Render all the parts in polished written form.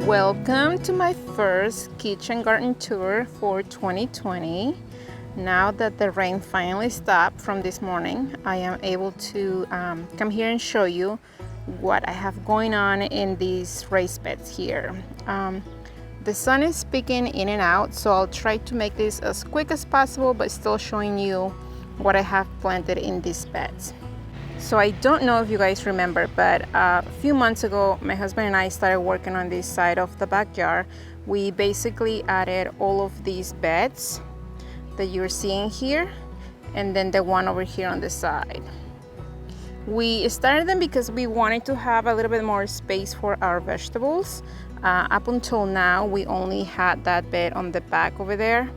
Welcome to my first kitchen garden tour for 2020. Now that the rain finally stopped from this morning, I am able to come here and show you what I have going on in these raised beds here. The sun is peeking in and out, so I'll try to make this as quick as possible, but still showing you what I have planted in these beds. So I don't know if you guys remember, but a few months ago, my husband and I started working on this side of the backyard. We basically added all of these beds that you're seeing here, and then the one over here on the side. We started them because we wanted to have a little bit more space for our vegetables. Up until now, we only had that bed on the back over there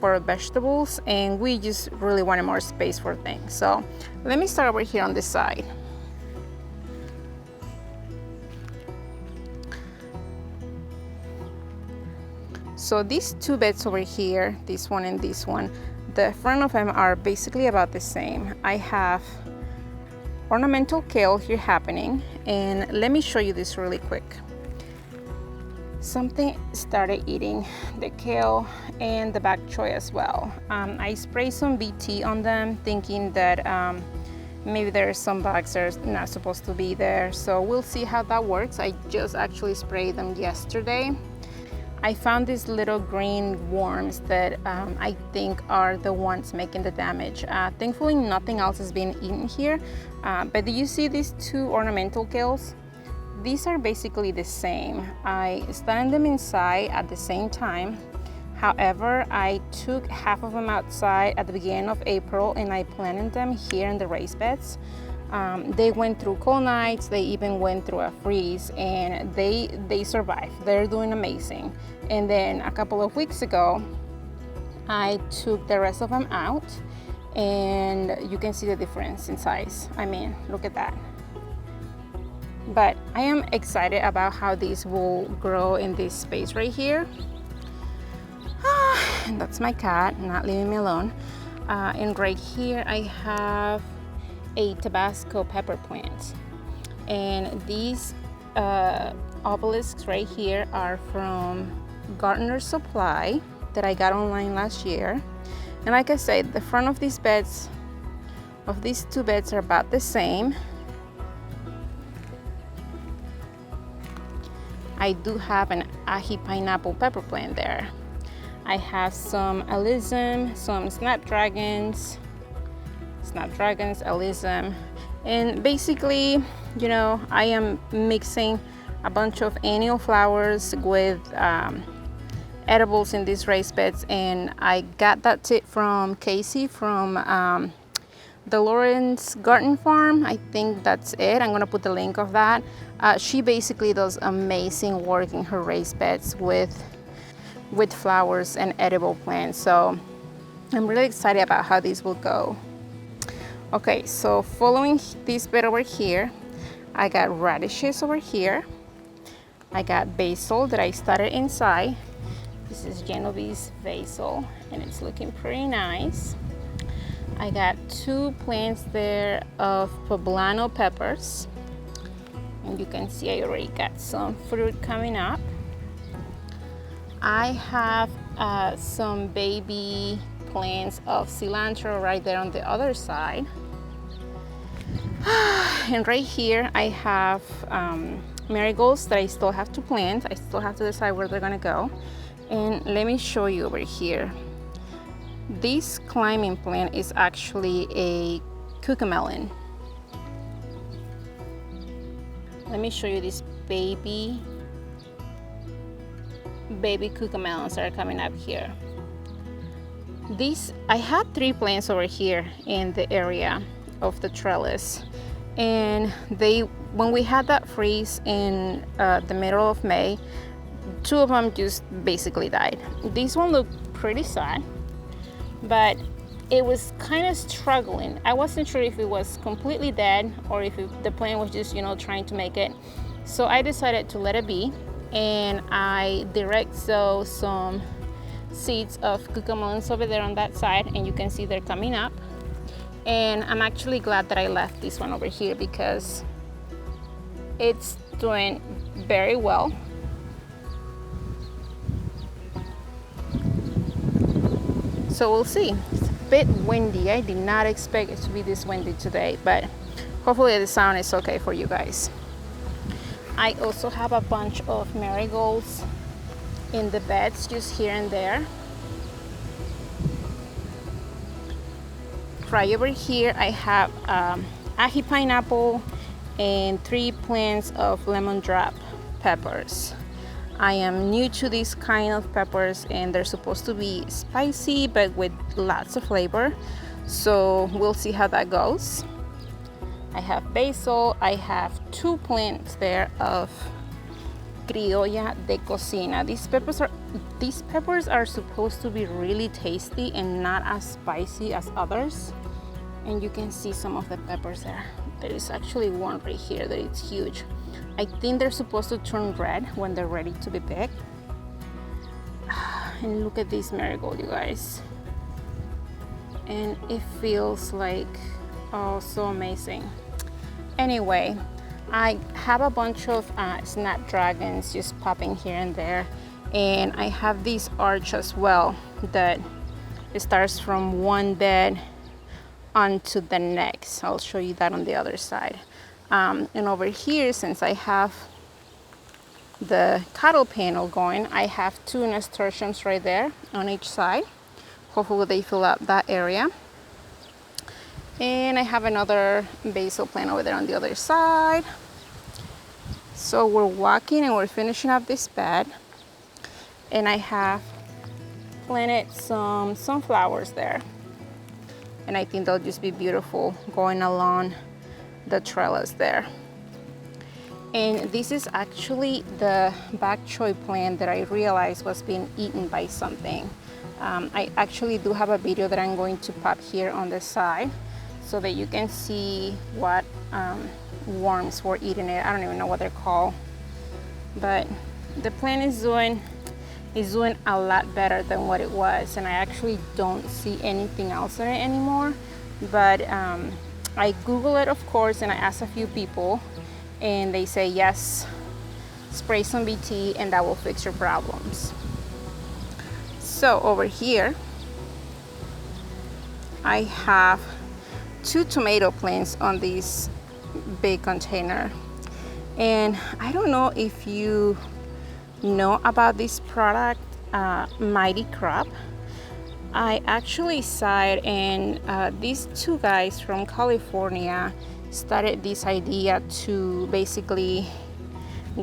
for vegetables, and we just really wanted more space for things. So let me start over here on this side. So these two beds over here, this one and this one, the front of them are basically about the same. I have ornamental kale here happening, and let me show you this really quick. Something started eating the kale and the bok choy as well. I sprayed some BT on them, thinking that maybe there's some bugs that are not supposed to be there. So we'll see how that works. I just actually sprayed them yesterday. I found these little green worms that I think are the ones making the damage. Thankfully, nothing else has been eaten here. But do you see these two ornamental kales? These are basically the same. I planted them inside at the same time. However, I took half of them outside at the beginning of April and I planted them here in the raised beds. They went through cold nights, they even went through a freeze, and they survived. They're doing amazing. And then a couple of weeks ago, I took the rest of them out, and you can see the difference in size. I mean, look at that. But I am excited about how these will grow in this space right here. And that's my cat, not leaving me alone. And right here I have a Tabasco pepper plant. And these obelisks right here are from Gardener Supply that I got online last year. And like I said, the front of these beds, of these two beds, are about the same. I do have an ají pineapple pepper plant there. I have some alyssum, some snapdragons, alyssum, and basically, you know, I am mixing a bunch of annual flowers with edibles in these raised beds, and I got that tip from Casey from the Lawrence Garden Farm. I think that's it. I'm gonna put the link of that. She basically does amazing work in her raised beds with flowers and edible plants. So I'm really excited about how these will go. Okay, so following this bed over here, I got radishes over here. I got basil that I started inside. This is Genovese basil, and it's looking pretty nice. I got two plants there of poblano peppers, and you can see I already got some fruit coming up. I have some baby plants of cilantro right there on the other side. And right here I have marigolds that I still have to plant. I still have to decide where they're gonna go. And let me show you over here. This climbing plant is actually a cucamelon. Let me show you these baby cucamelons that are coming up here. These, I had 3 plants over here in the area of the trellis, and when we had that freeze in the middle of May, 2 of them just basically died. This one looked pretty sad, but it was kind of struggling. I wasn't sure if it was completely dead or if the plant was just, you know, trying to make it. So I decided to let it be, and I direct sow some seeds of cucamelons over there on that side, and you can see they're coming up. And I'm actually glad that I left this one over here because it's doing very well. So we'll see. It's a bit windy. I did not expect it to be this windy today, but hopefully the sound is okay for you guys. I also have a bunch of marigolds in the beds just here and there. Right over here I have ají pineapple and 3 plants of lemon drop peppers. I am new to these kind of peppers and they're supposed to be spicy but with lots of flavor, so we'll see how that goes. I have basil. I have 2 plants there of criolla de cocina. These peppers are supposed to be really tasty and not as spicy as others, and you can see some of the peppers there. There is actually one right here that is huge. I think they're supposed to turn red when they're ready to be picked. And look at this marigold, you guys. And it feels like, oh, so amazing. Anyway, I have a bunch of snapdragons just popping here and there. And I have this arch as well that it starts from one bed onto the next. I'll show you that on the other side. And over here, since I have the cattle panel going, I have 2 nasturtiums right there on each side. Hopefully they fill up that area. And I have another basil plant over there on the other side. So we're walking and we're finishing up this bed. And I have planted some sunflowers there. And I think they'll just be beautiful going along the trellis there. And this is actually the bok choy plant that I realized was being eaten by something. I actually do have a video that I'm going to pop here on the side so that you can see what worms were eating it. I don't even know what they're called, but the plant is doing a lot better than what it was, and I actually don't see anything else in it anymore. But I Google it, of course, and I asked a few people, and they say yes, spray some BT and that will fix your problems. So over here I have 2 tomato plants on this big container, and I don't know if you know about this product, Mighty Crop. I actually saw it, and these 2 guys from California started this idea to basically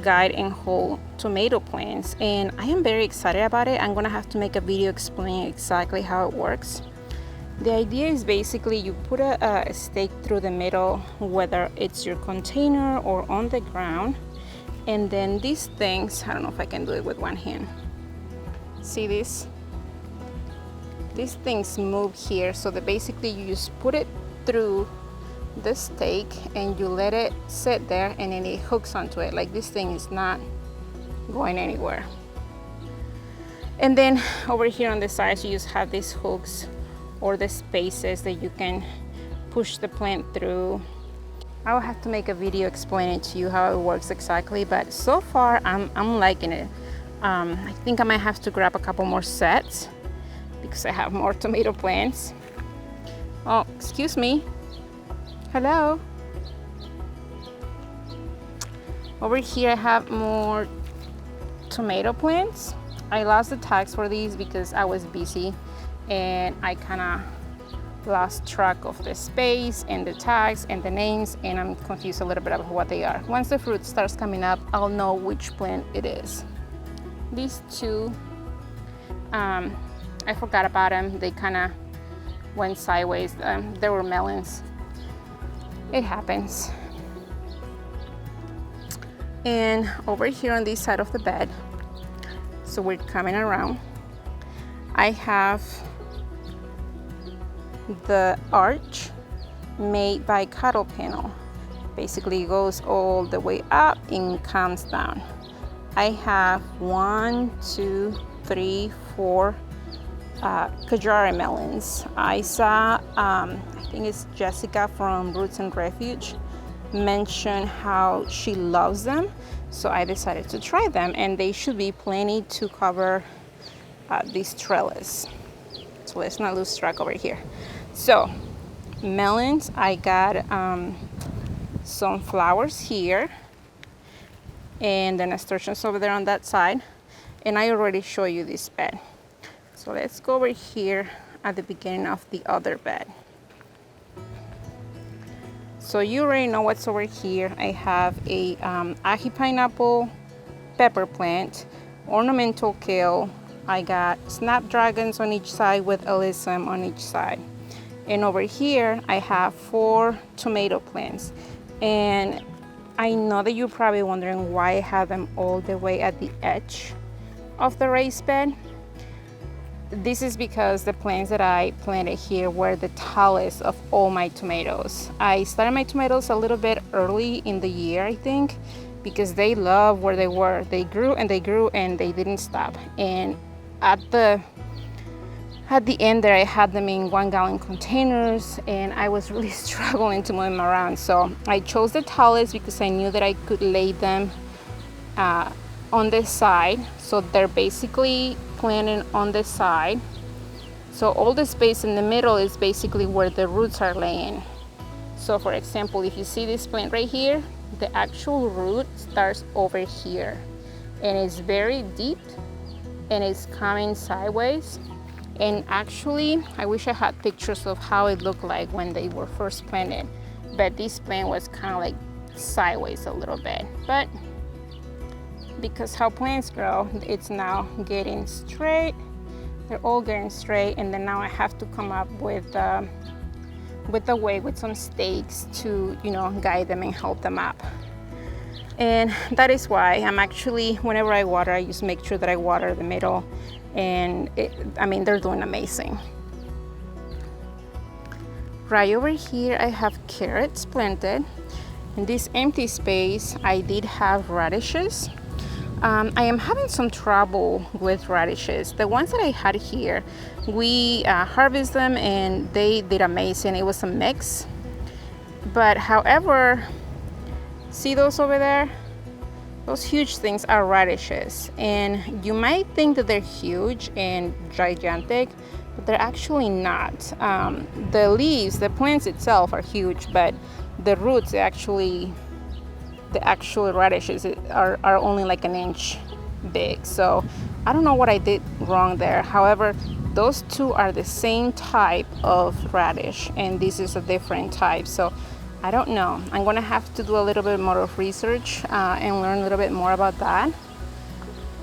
guide and hold tomato plants, and I am very excited about it. I'm gonna have to make a video explaining exactly how it works. The idea is basically you put a stake through the middle, whether it's your container or on the ground, and then these things, I don't know if I can do it with one hand. See this? These things move here, so that basically you just put it through the stake and you let it sit there, and then it hooks onto it. Like, this thing is not going anywhere. And then over here on the sides you just have these hooks or the spaces that you can push the plant through. I will have to make a video explaining to you how it works exactly, but so far I'm liking it. I think I might have to grab a couple more sets because I have more tomato plants. Oh, excuse me. Hello. Over here I have more tomato plants. I lost the tags for these because I was busy and I kind of lost track of the space and the tags and the names, and I'm confused a little bit about what they are. Once the fruit starts coming up, I'll know which plant it is. These 2, I forgot about them. They kind of went sideways. They were melons. It happens. And over here on this side of the bed, so we're coming around, I have the arch made by cattle panel. Basically it goes all the way up and comes down. I have 1, 2, 3, 4 Kajara melons. I saw, I think it's Jessica from Roots and Refuge, mention how she loves them, so I decided to try them, and they should be plenty to cover this trellis. so let's not lose track over here. So melons, I got some flowers here and the nasturtiums over there on that side, and I already showed you this bed. So let's go over here at the beginning of the other bed. So you already know what's over here. I have a ahi pineapple pepper plant, ornamental kale. I got snapdragons on each side with alyssum on each side. And over here, I have 4 tomato plants. And I know that you're probably wondering why I have them all the way at the edge of the raised bed. This is because the plants that I planted here were the tallest of all my tomatoes. I started my tomatoes a little bit early in the year, I think, because they love where they were. They grew and they grew and they didn't stop. And at the end there, I had them in 1-gallon containers and I was really struggling to move them around. So I chose the tallest because I knew that I could lay them on this side. So they're basically planted on this side. So all the space in the middle is basically where the roots are laying. So for example, if you see this plant right here, the actual root starts over here and it's very deep and it's coming sideways. And actually, I wish I had pictures of how it looked like when they were first planted, but this plant was kind of like sideways a little bit. But because how plants grow, it's now getting straight. They're all getting straight, and then now I have to come up with a way with some stakes to, you know, guide them and help them up. And that is why I'm actually, whenever I water, I just make sure that I water the middle, and I mean, they're doing amazing. Right over here, I have carrots planted. In this empty space, I did have radishes. I am having some trouble with radishes. The ones that I had here, we harvested them and they did amazing. It was a mix. But however, see those over there? Those huge things are radishes. And you might think that they're huge and gigantic, but they're actually not. The leaves, the plants itself are huge, but the roots the actual radishes are only like an inch big. So I don't know what I did wrong there. However, those two are the same type of radish and this is a different type. So I don't know. I'm gonna have to do a little bit more of research and learn a little bit more about that.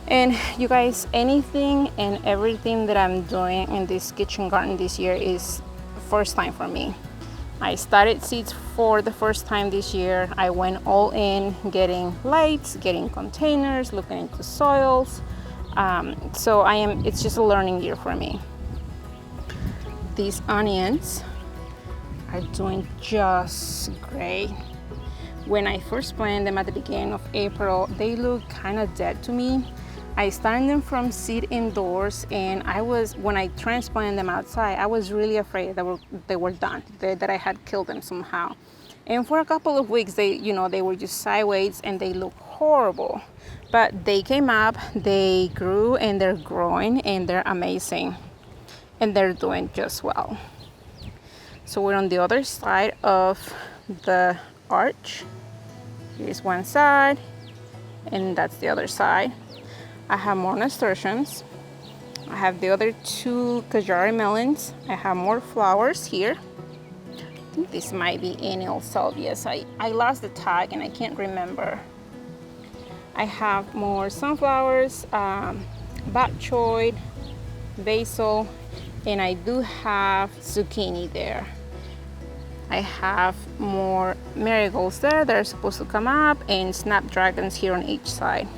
And you guys, anything and everything that I'm doing in this kitchen garden this year is first time for me. I started seeds for the first time this year. I went all in, getting lights, getting containers, looking into soils. So it's just a learning year for me. These onions are doing just great. When I first planted them at the beginning of April, they looked kind of dead to me. I started them from seed indoors, and when I transplanted them outside, I was really afraid that they were done, that I had killed them somehow. And for a couple of weeks, they were just sideways and they looked horrible. But they came up, they grew, and they're growing, and they're amazing. And they're doing just well. So we're on the other side of the arch. Here's one side, and that's the other side. I have more nasturtiums. I have the other 2 Kajari melons. I have more flowers here. I think this might be annual salvias. I lost the tag and I can't remember. I have more sunflowers, bok choy, basil, and I do have zucchini there. I have more marigolds there that are supposed to come up, and snapdragons here on each side.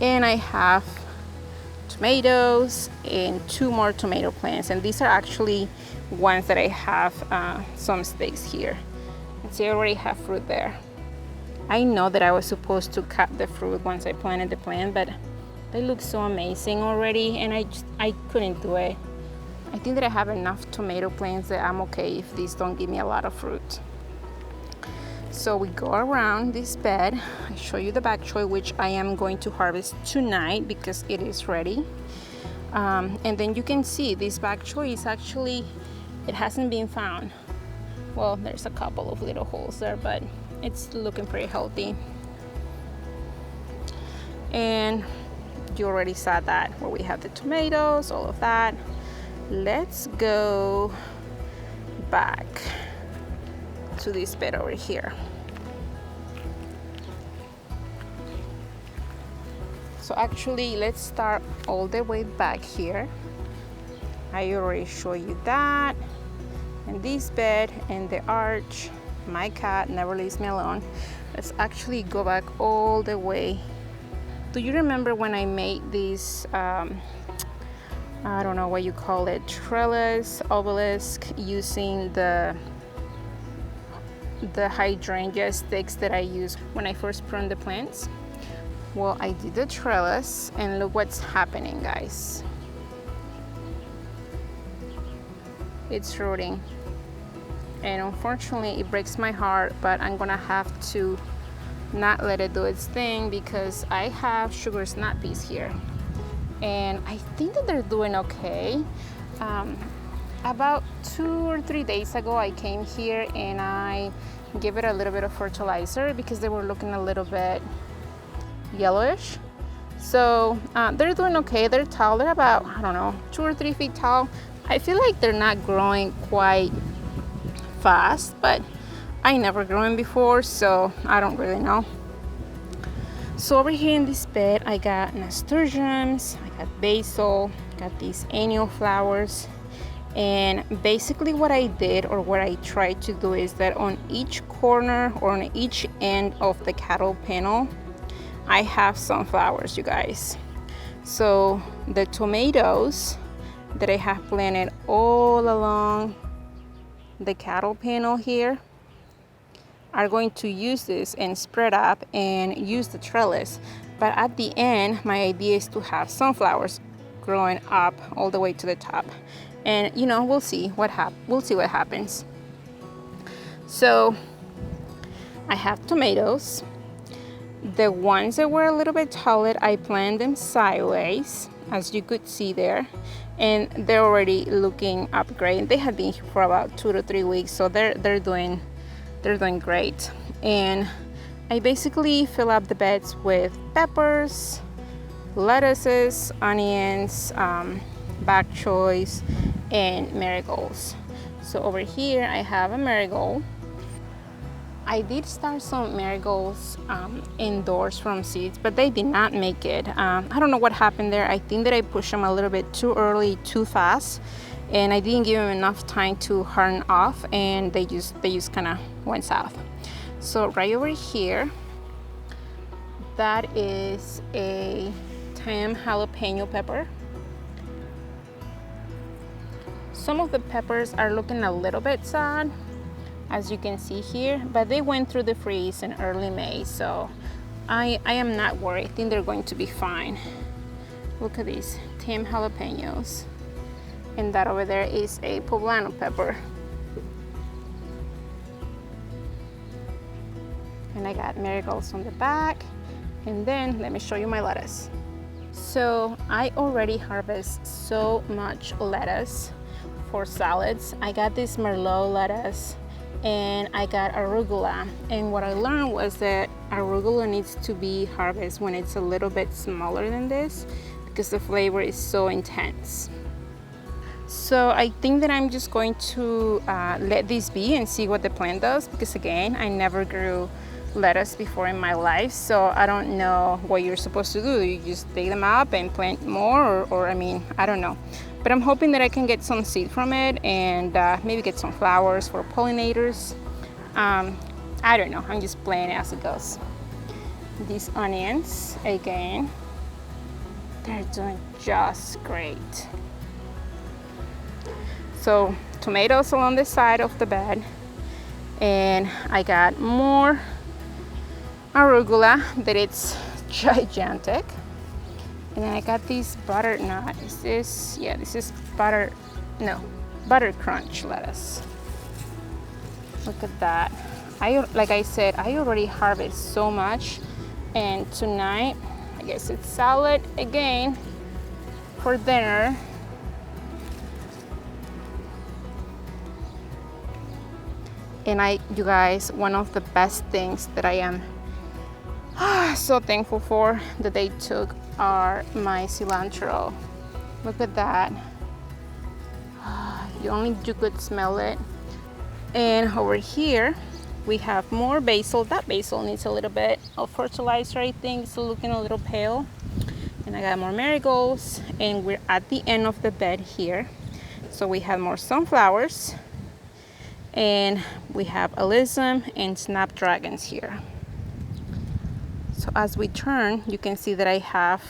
And I have tomatoes and 2 more tomato plants, and these are actually ones that I have some stakes here. And see, I already have fruit there. I know that I was supposed to cut the fruit once I planted the plant, but they look so amazing already, and I couldn't do it. I think that I have enough tomato plants that I'm okay if these don't give me a lot of fruit. So we go around this bed. I show you the bok choy, which I am going to harvest tonight because it is ready. And then you can see this bok choy is actually, it hasn't been found. Well, there's a couple of little holes there, but it's looking pretty healthy. And you already saw that where we have the tomatoes, all of that. Let's go back to this bed over here. So actually, let's start all the way back here. I already showed you that. And this bed and the arch, my cat never leaves me alone. Let's actually go back all the way. Do you remember when I made this, I don't know what you call it, trellis, obelisk, using the hydrangea sticks that I used when I first pruned the plants? Well, I did the trellis and look what's happening, guys. It's rooting. And unfortunately, it breaks my heart, but I'm gonna have to not let it do its thing because I have sugar snap peas here. And I think that they're doing okay. About 2 or 3 days ago, I came here and I gave it a little bit of fertilizer because they were looking a little bit yellowish. So they're doing okay. They're tall. They're about, I don't know, 2 or 3 feet tall. I feel like they're not growing quite fast, but I never grew them before, so I don't really know. So over here in this bed, I got nasturtiums, I got basil, got these annual flowers. And basically what I did, or what I tried to do, is that on each corner or on each end of the cattle panel, I have sunflowers, you guys. So the tomatoes that I have planted all along the cattle panel here are going to use this and spread up and use the trellis. But at the end, my idea is to have sunflowers growing up all the way to the top. And you know, we'll see what happens. So I have tomatoes. The ones that were a little bit taller, I planted them sideways, as you could see there, and they're already looking up great. They have been here for about 2 to 3 weeks, so they're doing great. And I basically fill up the beds with peppers, lettuces, onions, bok choys, and marigolds. So over here I have a marigold. I did start some marigolds indoors from seeds, but they did not make it. I don't know what happened there. I think that I pushed them a little bit too early, too fast, and I didn't give them enough time to harden off, and they just kind of went south. So right over here, that is a thyme jalapeno pepper. Some of the peppers are looking a little bit sad, as you can see here, but they went through the freeze in early May, so I am not worried. I think they're going to be fine. Look at these thyme jalapenos. And that over there is a poblano pepper. And I got marigolds on the back. And then let me show you my lettuce. So I already harvest so much lettuce for salads. I got this Merlot lettuce, and I got arugula. And what I learned was that arugula needs to be harvested when it's a little bit smaller than this, because the flavor is so intense. So I think that I'm just going to let this be and see what the plant does, because again, I never grew lettuce before in my life, so I don't know what you're supposed to do. You just dig them up and plant more, or I mean, I don't know. But I'm hoping that I can get some seed from it, and maybe get some flowers for pollinators. I don't know, I'm just playing as it goes. These onions, again, they're doing just great. So tomatoes along the side of the bed, and I got more arugula that it's gigantic. And then I got these butternut. Is this? Yeah, this is butter crunch lettuce. Look at that. Like I said, I already harvest so much, and tonight I guess it's salad again for dinner. And you guys, one of the best things that I am so thankful for that they took are my cilantro. Look at that. You could smell it. And over here we have more basil. That basil needs a little bit of fertilizer, I think. It's looking a little pale. And I got more marigolds, and we're at the end of the bed here. So we have more sunflowers, and we have alyssum and snapdragons here. So as we turn, you can see that I have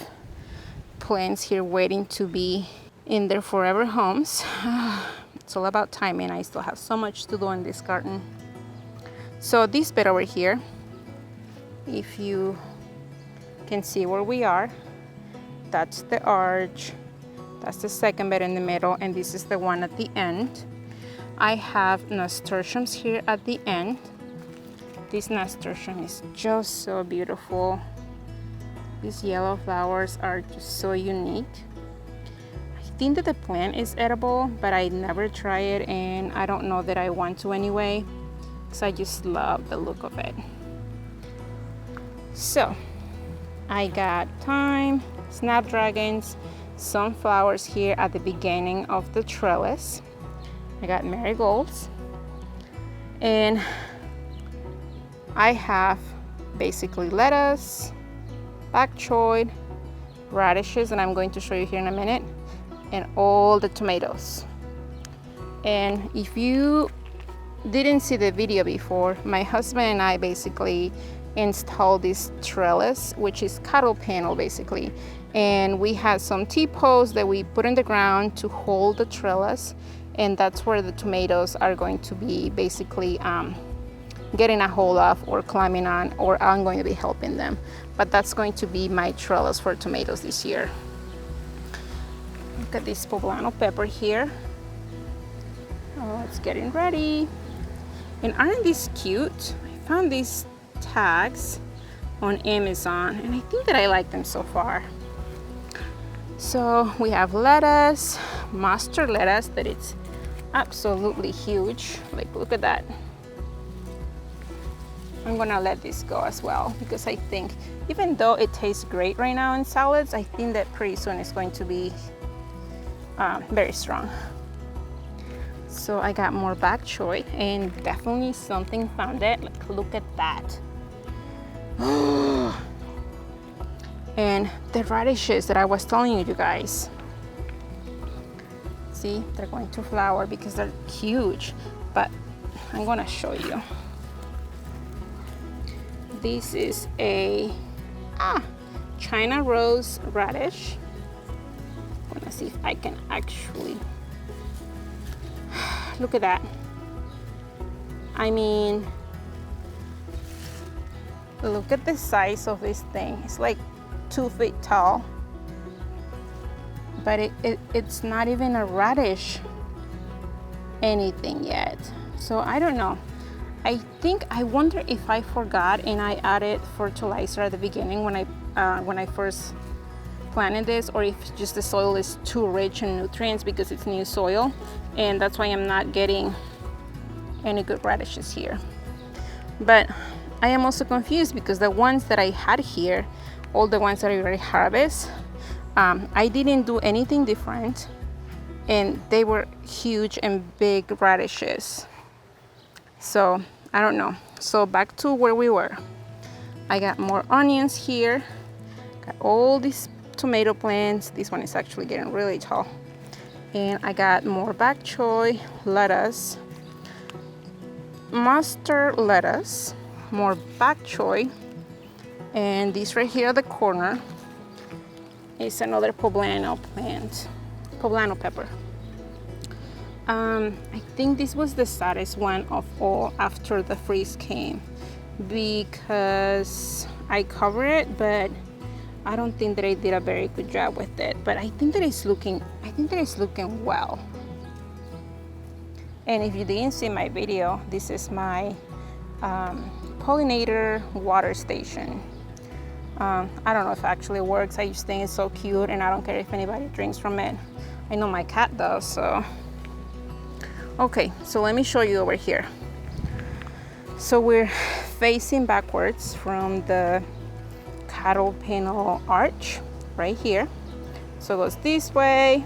plants here waiting to be in their forever homes. It's all about timing. I still have so much to do in this garden. So this bed over here, if you can see where we are, that's the arch, that's the second bed in the middle, and this is the one at the end. I have nasturtiums here at the end. This nasturtium is just so beautiful. These yellow flowers are just so unique. I think that the plant is edible, but I never try it, and I don't know that I want to anyway, because I just love the look of it. So I got thyme, snapdragons, sunflowers here at the beginning of the trellis. I got marigolds, and I have basically lettuce, bok choy, radishes, and I'm going to show you here in a minute, and all the tomatoes. And if you didn't see the video before, my husband and I basically installed this trellis, which is cattle panel basically, and we had some T-posts that we put in the ground to hold the trellis, and that's where the tomatoes are going to be basically getting a hold of or climbing on, or I'm going to be helping them. But that's going to be my trellis for tomatoes this year. Look at this poblano pepper here. Oh, it's getting ready. And aren't these cute? I found these tags on Amazon, and I think that I like them so far. So we have lettuce, mustard lettuce, that it's absolutely huge. Like, look at that. I'm gonna let this go as well, because I think even though it tastes great right now in salads, I think that pretty soon it's going to be very strong. So I got more bok choy, and definitely something found it. Like, look at that. And the radishes that I was telling you guys, see, they're going to flower because they're huge, but I'm gonna show you. This is a China rose radish. I'm gonna see if I can actually look at that. I mean, look at the size of this thing. It's like 2 feet tall, but it's not even a radish anything yet. So I don't know. I wonder if I forgot and I added fertilizer at the beginning when I first planted this, or if just the soil is too rich in nutrients because it's new soil, and that's why I'm not getting any good radishes here. But I am also confused because the ones that I had here, all the ones that I already harvest, I didn't do anything different, and they were huge and big radishes. So I don't know. So back to where we were. I got more onions here, got all these tomato plants. This one is actually getting really tall. And I got more bok choy, lettuce, mustard lettuce, more bok choy, and this right here at the corner is another poblano plant, poblano pepper. I think this was the saddest one of all after the freeze came, because I covered it, but I don't think that I did a very good job with it. But I think that it's looking well. And if you didn't see my video, this is my pollinator water station. I don't know if it actually works. I just think it's so cute, and I don't care if anybody drinks from it. I know my cat does, so. Okay, so let me show you over here. So we're facing backwards from the cattle panel arch right here. So it goes this way.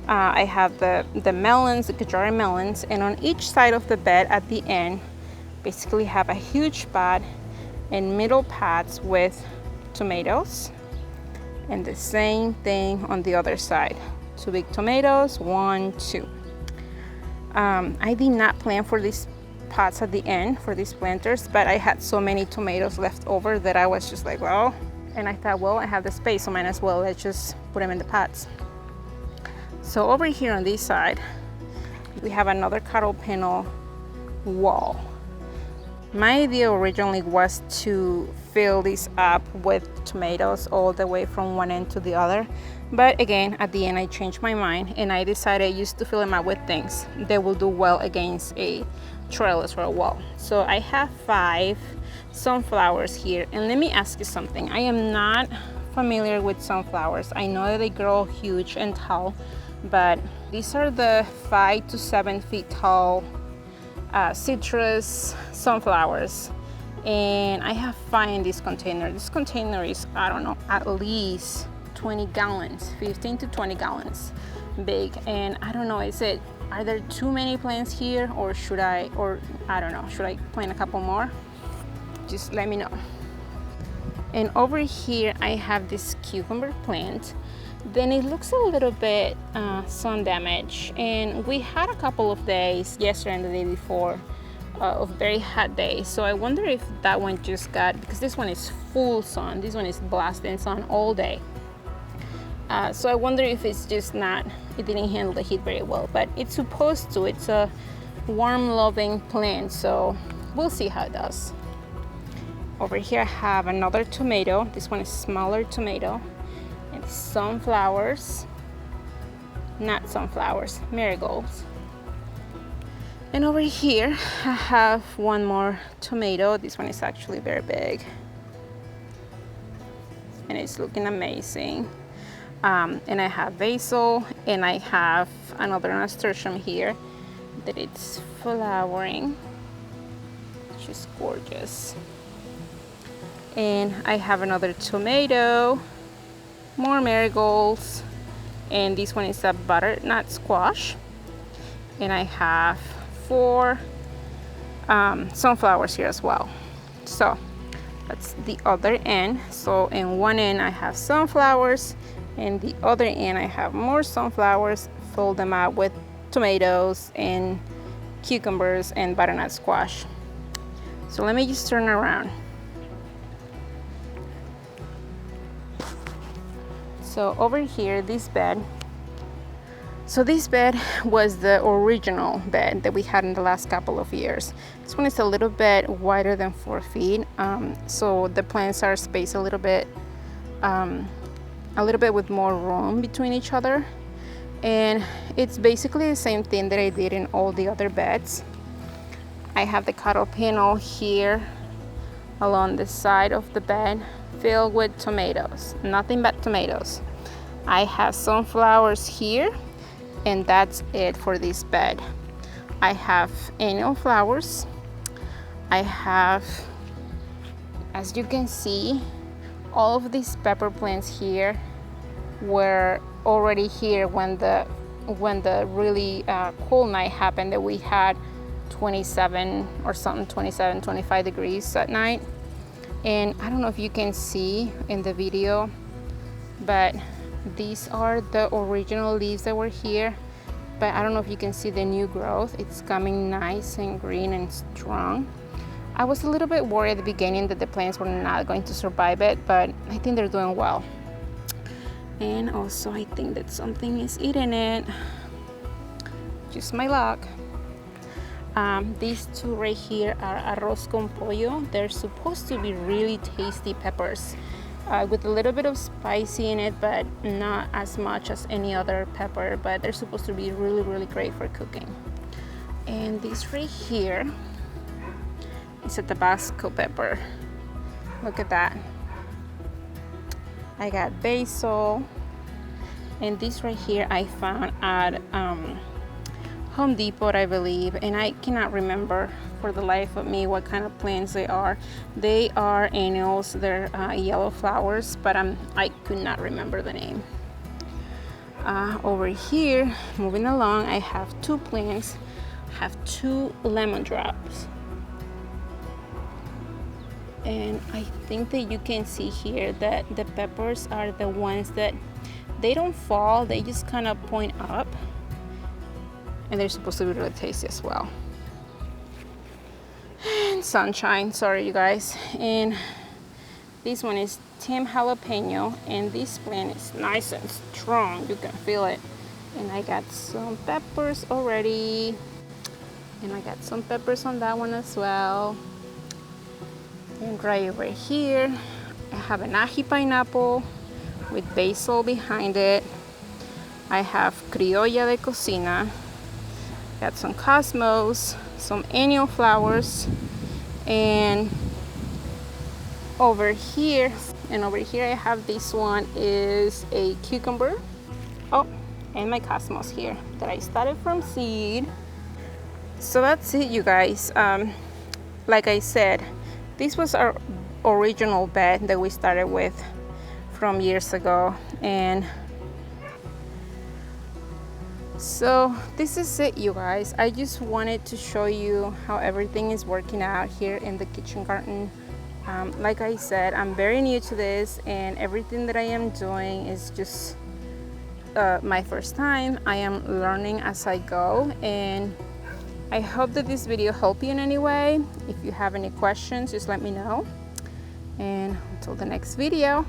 I have the melons, the Kajari melons, and on each side of the bed at the end, basically have a huge pot and middle pots with tomatoes, and the same thing on the other side. 2 big tomatoes, 1, 2. I did not plan for these pots at the end for these planters, but I had so many tomatoes left over that I was just like, well, and I thought, well, I have the space, so might as well, let's just put them in the pots. So over here on this side, we have another cattle panel wall. My idea originally was to fill this up with tomatoes all the way from one end to the other. But again, at the end, I changed my mind and I decided just to fill them up with things that will do well against a trellis or a wall. So I have 5 sunflowers here. And let me ask you something. I am not familiar with sunflowers. I know that they grow huge and tall, but these are the 5 to 7 feet tall citrus sunflowers, and I have 5 in this container. This container is, I don't know, at least 20 gallons, 15 to 20 gallons big, and I don't know, are there too many plants here, or I don't know, should I plant a couple more? Just let me know. And over here I have this cucumber plant. Then it looks a little bit sun damaged, and we had a couple of days, yesterday and the day before, of very hot days. So I wonder if that one just got, because this one is full sun, this one is blasting sun all day. So I wonder if it's just not, it didn't handle the heat very well, but it's supposed to. It's a warm loving plant, so we'll see how it does. Over here I have another tomato. This one is smaller tomato. Sunflowers, not sunflowers, marigolds. And over here I have one more tomato. This one is actually very big and it's looking amazing. And I have basil, and I have another nasturtium here that it's flowering, which is gorgeous. And I have another tomato, more marigolds, and this one is a butternut squash. And I have 4 sunflowers here as well. So that's the other end. So in one end I have sunflowers, and the other end I have more sunflowers. Fill them out with tomatoes and cucumbers and butternut squash. So let me just turn around. So over here, this bed. So this bed was the original bed that we had in the last couple of years. This one is a little bit wider than 4 feet. So the plants are spaced a little bit with more room between each other. And it's basically the same thing that I did in all the other beds. I have the cattle panel here along the side of the bed, filled with tomatoes, nothing but tomatoes. I have sunflowers here, and that's it for this bed. I have annual flowers. I have, as you can see, all of these pepper plants here were already here when the really cold night happened, that we had 27 or something, 27, 25 degrees at night. And I don't know if you can see in the video, but these are the original leaves that were here. But I don't know if you can see the new growth. It's coming nice and green and strong. I was a little bit worried at the beginning that the plants were not going to survive it, but I think they're doing well. And also I think that something is eating it. Just my luck. These 2 right here are arroz con pollo. They're supposed to be really tasty peppers with a little bit of spicy in it, but not as much as any other pepper, but they're supposed to be really, really great for cooking. And this right here is a Tabasco pepper. Look at that. I got basil, and this right here I found at Home Depot, I believe, and I cannot remember for the life of me what kind of plants they are. They are annuals, they're yellow flowers, but I could not remember the name. Over here, moving along, I have two plants. I have two lemon drops. And I think that you can see here that the peppers are the ones that they don't fall, they just kind of point up. And they're supposed to be really tasty as well. And sunshine, sorry you guys. And this one is Tim jalapeno, and this plant is nice and strong, you can feel it. And I got some peppers already, and I got some peppers on that one as well. And right over here I have an ají pineapple with basil behind it. I have criolla de cocina, got some cosmos, some annual flowers, and over here I have this one is a cucumber. Oh, and my cosmos here that I started from seed. So that's it, you guys. Like I said, this was our original bed that we started with from years ago, and so this is it, you guys. I just wanted to show you how everything is working out here in the kitchen garden. Like I said, I'm very new to this, and everything that I am doing is just my first time. I am learning as I go, and I hope that this video helped you in any way. If you have any questions, just let me know. And until the next video,